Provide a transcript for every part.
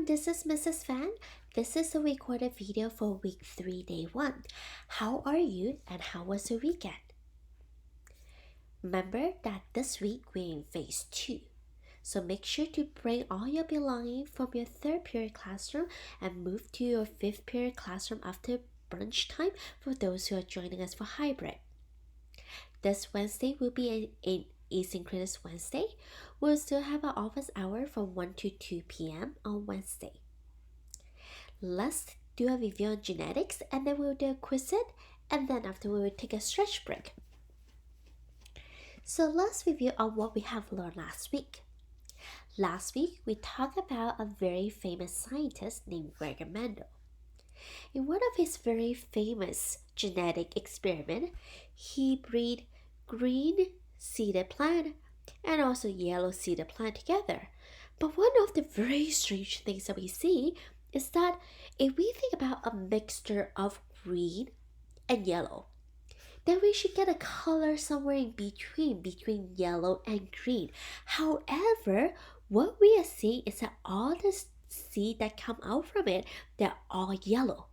this is Mrs. Fan. This is a recorded video for week 3, day 1. How are you and how was your weekend? Remember that this week we're in phase 2. So make sure to bring all your belongings from your 3rd period classroom and move to your 5th period classroom after brunch time for those who are joining us for hybrid. This Wednesday will be an asynchronous Wednesday. We'll still have an office hour from 1 to 2 p.m. on Wednesday. Let's do a review on genetics and then we'll do a quiz it, and then after we will take a stretch break. So let's review on what we have learned last week. Last week, we talked about a very famous scientist named Gregor Mendel. In one of his very famous genetic experiments, he bred green seeded plant and also yellow seeded plant together. But one of the very strange things that we see is that if we think about a mixture of green and yellow, then we should get a color somewhere in between yellow and green. However, what we are seeing is that all the seeds that come out from it, they're all yellow.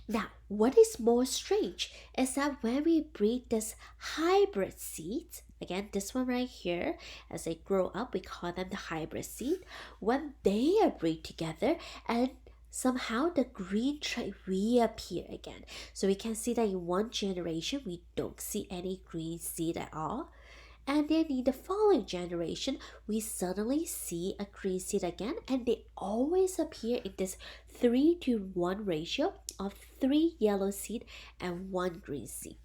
Now, what is more strange is that when we breed this hybrid seeds, again, this one right here, as they grow up, we call them the hybrid seed. When they are bred together and somehow the green trait reappear again. So we can see that in one generation, we don't see any green seed at all. And then in the following generation, we suddenly see a green seed again, and they always appear in this 3-to-1 ratio of 3 yellow seed and 1 green seed.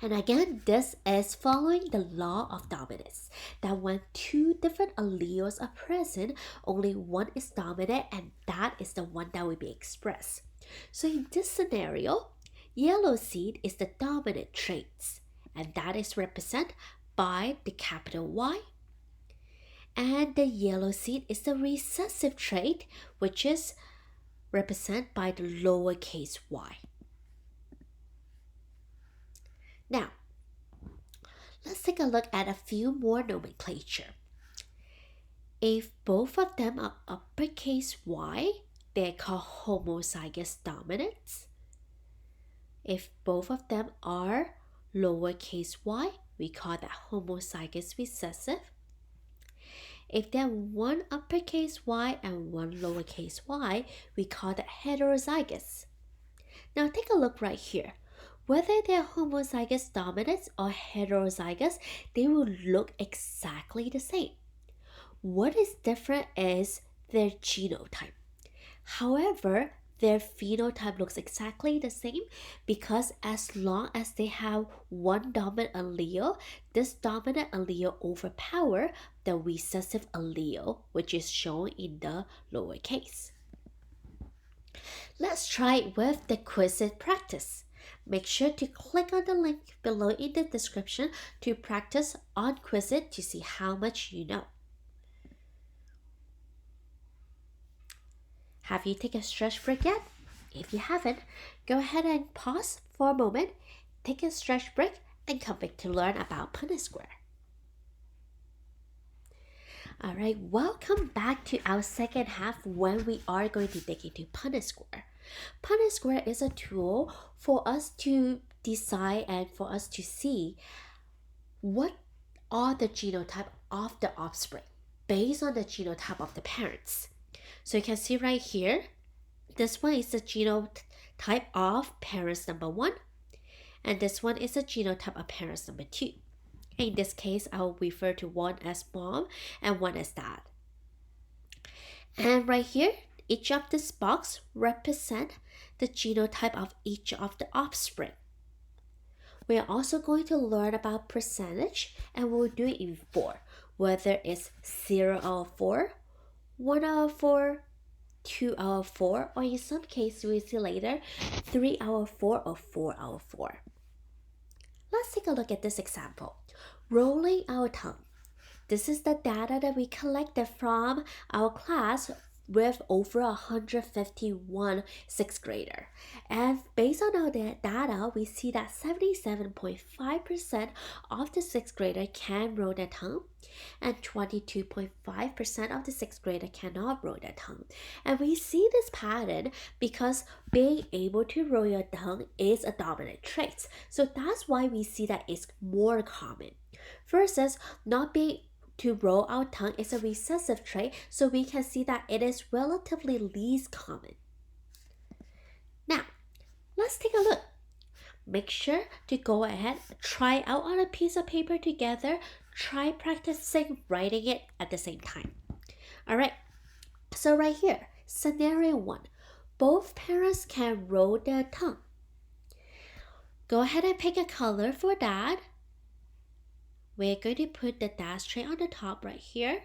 And again, this is following the law of dominance, that when 2 different alleles are present, only one is dominant, and that is the one that will be expressed. So in this scenario, yellow seed is the dominant traits, and that is represented by the capital Y. And the yellow seed is the recessive trait, which is represented by the lowercase y. Now, let's take a look at a few more nomenclature. If both of them are uppercase Y, they're called homozygous dominants. If both of them are lowercase y, we call that homozygous recessive. If they're one uppercase y and one lowercase y, we call that heterozygous. Now take a look right here. Whether they're homozygous dominants or heterozygous, they will look exactly the same. What is different is their genotype. However, their phenotype looks exactly the same because as long as they have one dominant allele, this dominant allele overpower the recessive allele, which is shown in the lowercase. Let's try it with the quiz it practice. Make sure to click on the link below in the description to practice on Quizlet to see how much you know. Have you taken a stretch break yet? If you haven't, go ahead and pause for a moment, take a stretch break, and come back to learn about Punnett square. Alright, welcome back to our second half when we are going to dig into Punnett square. Punnett square is a tool for us to decide and for us to see what are the genotype of the offspring based on the genotype of the parents. So you can see right here, this one is the genotype of parents number 1, and this one is the genotype of parents number 2. In this case, I will refer to one as mom and one as dad. And right here, each of this box represent the genotype of each of the offspring. We are also going to learn about percentage, and we'll do it in 4, whether it's 0 out of 4, 1 out of 4, 2 out of 4, or in some cases we'll see later, 3 out of 4 or 4 out of 4. Let's take a look at this example. Rolling our tongue. This is the data that we collected from our class with over 151 sixth grader. And based on our data, we see that 77.5% of the sixth grader can roll their tongue, and 22.5% of the sixth grader cannot roll their tongue. And we see this pattern because being able to roll your tongue is a dominant trait. So that's why we see that it's more common versus not being to roll our tongue is a recessive trait, so we can see that it is relatively least common. Now, let's take a look. Make sure to go ahead, try out on a piece of paper together, try practicing writing it at the same time. Alright, so right here, scenario 1. Both parents can roll their tongue. Go ahead and pick a color for that. We're going to put the dash trait on the top right here.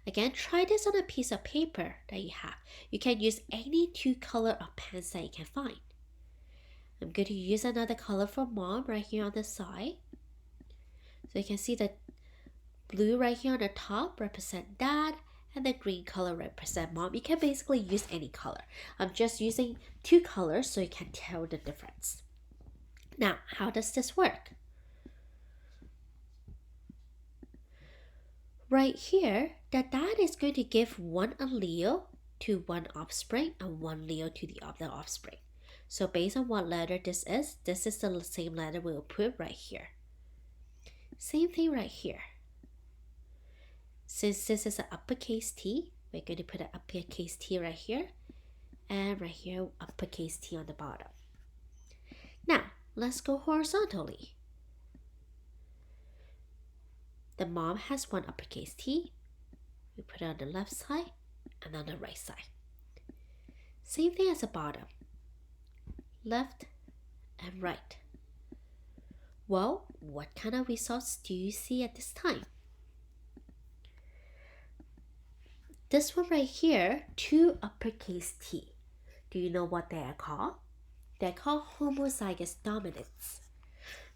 Again, try this on a piece of paper that you have. You can use any 2 color of pens that you can find. I'm going to use another color for mom right here on the side. So you can see the blue right here on the top represent dad, and the green color represent mom. You can basically use any color. I'm just using 2 colors so you can tell the difference. Now, how does this work? Right here, the dad is going to give 1 allele to 1 offspring and 1 allele to the other offspring. So based on what letter this is the same letter we'll put right here. Same thing right here. Since this is an uppercase T, we're going to put an uppercase T right here, and right here, uppercase T on the bottom. Now, let's go horizontally. The mom has 1 uppercase T. We put it on the left side and on the right side. Same thing as the bottom. Left and right. Well, what kind of results do you see at this time? This one right here, 2 uppercase T. Do you know what they are called? They're called homozygous dominants,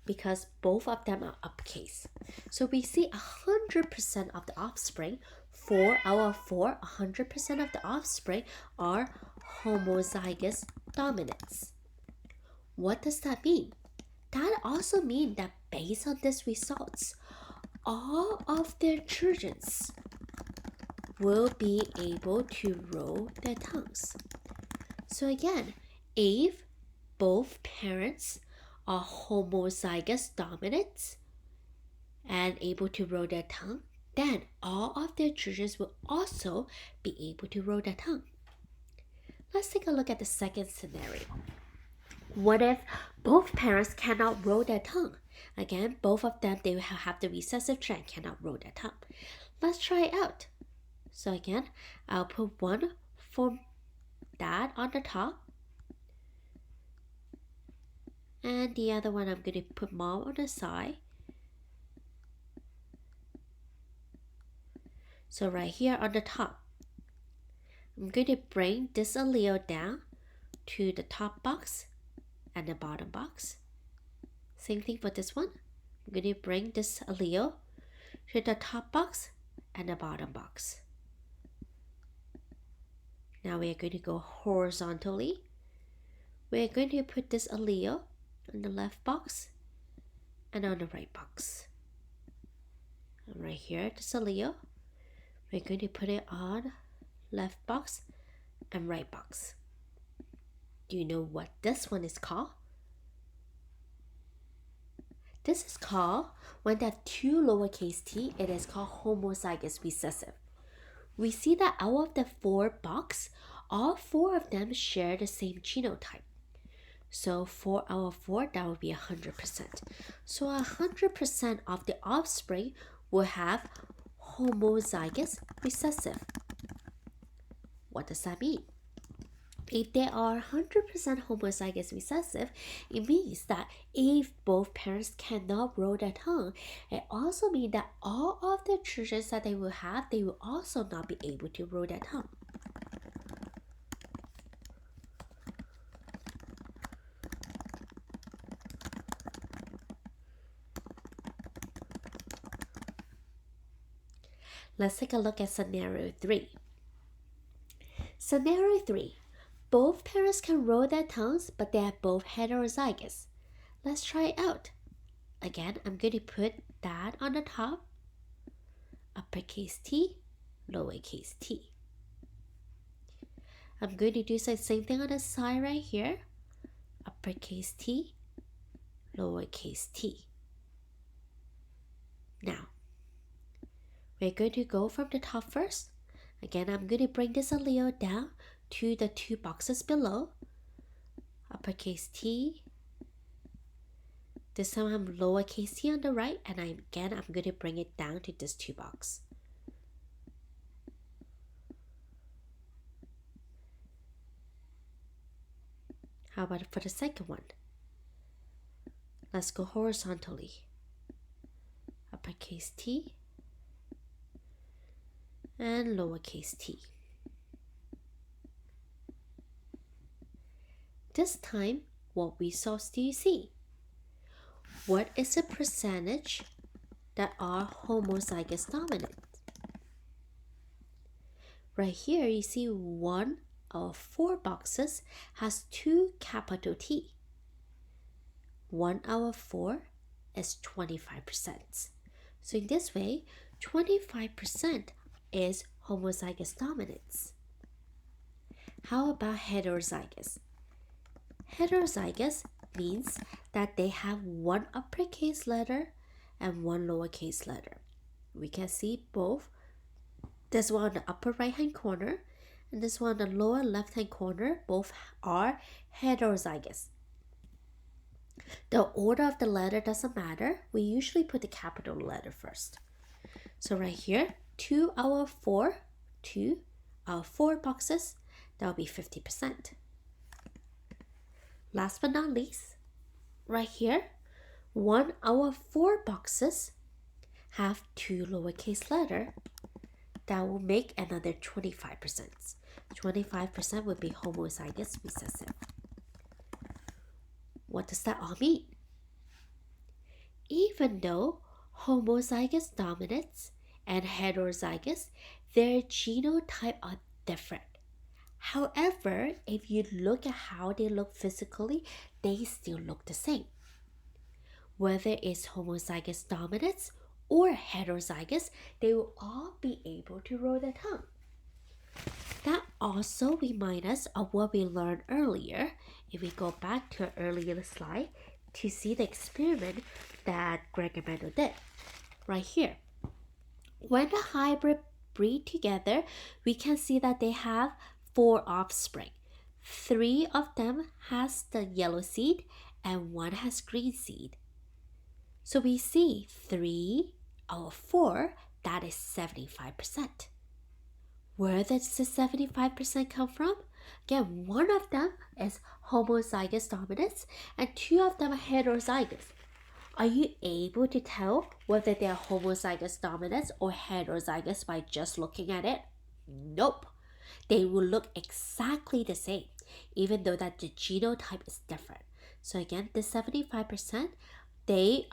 because both of them are uppercase. So we see 100% of the offspring, 4 out of 4, 100% of the offspring are homozygous dominants. What does that mean? That also means that based on these results, all of their children will be able to roll their tongues. So again, if both parents are homozygous dominants and able to roll their tongue, then all of their children will also be able to roll their tongue. Let's take a look at the second scenario. What if both parents cannot roll their tongue? Again, both of them, they will have the recessive trait, cannot roll their tongue. Let's try it out. So again, I'll put 1 for dad on the top, and the other one I'm going to put mom on the side. So right here on the top, I'm going to bring this allele down to the top box and the bottom box. Same thing for this one. I'm going to bring this allele to the top box and the bottom box. Now we are going to go horizontally. We are going to put this allele on the left box and on the right box. And right here, this allele, we're going to put it on left box and right box. Do you know what this one is called? This is called, when there are 2 lowercase t, it is called homozygous recessive. We see that out of the 4 box, all 4 of them share the same genotype. So 4 out of 4, that would be 100%. So 100% of the offspring will have homozygous recessive. What does that mean? If they are 100% homozygous recessive, it means that if both parents cannot roll their tongue, it also means that all of the children that they will have, they will also not be able to roll their tongue. Let's take a look at scenario 3. Scenario 3. Both parents can roll their tongues, but they are both heterozygous. Let's try it out. Again, I'm going to put that on the top, uppercase T, lowercase t. I'm going to do the same thing on the side right here, uppercase T, lowercase t. Now, we're going to go from the top first. Again, I'm going to bring this allele down to the two boxes below, uppercase T. This time I'm lowercase t on the right, and I'm going to bring it down to this two box. How about for the second one? Let's go horizontally. Uppercase T and lowercase t. This time, what results do you see? What is the percentage that are homozygous dominant? Right here, you see one of four boxes has two capital T. 1 out of 4 is 25%. So in this way, 25% is homozygous dominance. How about heterozygous? Heterozygous means that they have one uppercase letter and one lowercase letter. We can see both. This one on the upper right hand corner and this one on the lower left hand corner, both are heterozygous. The order of the letter doesn't matter. We usually put the capital letter first. So right here, 2 out of 4 boxes, that will be 50%. Last but not least, right here, 1 out of 4 boxes have 2 lowercase letters. That will make another 25%. 25% would be homozygous recessive. What does that all mean? Even though homozygous dominants and heterozygous, their genotype are different. However, if you look at how they look physically, they still look the same. Whether it's homozygous dominants or heterozygous, they will all be able to roll their tongue. That also reminds us of what we learned earlier. If we go back to an earlier slide to see the experiment that Gregor Mendel did. Right here. When the hybrid breed together, we can see that they have 4 offspring. 3 of them has the yellow seed and 1 has green seed. So we see 3 out of 4, that is 75%. Where does the 75% come from? Again, 1 of them is homozygous dominance and 2 of them are heterozygous. Are you able to tell whether they are homozygous dominants or heterozygous by just looking at it? Nope. They will look exactly the same, even though that the genotype is different. So again, the 75%, they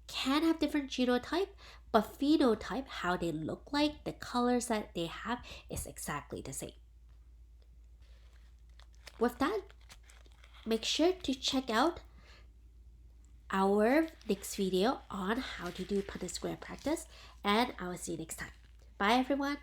can have different genotype, but phenotype, how they look like, the colors that they have is exactly the same. With that, make sure to check out our next video on how to do Punnett square practice, and I will see you next time. Bye everyone.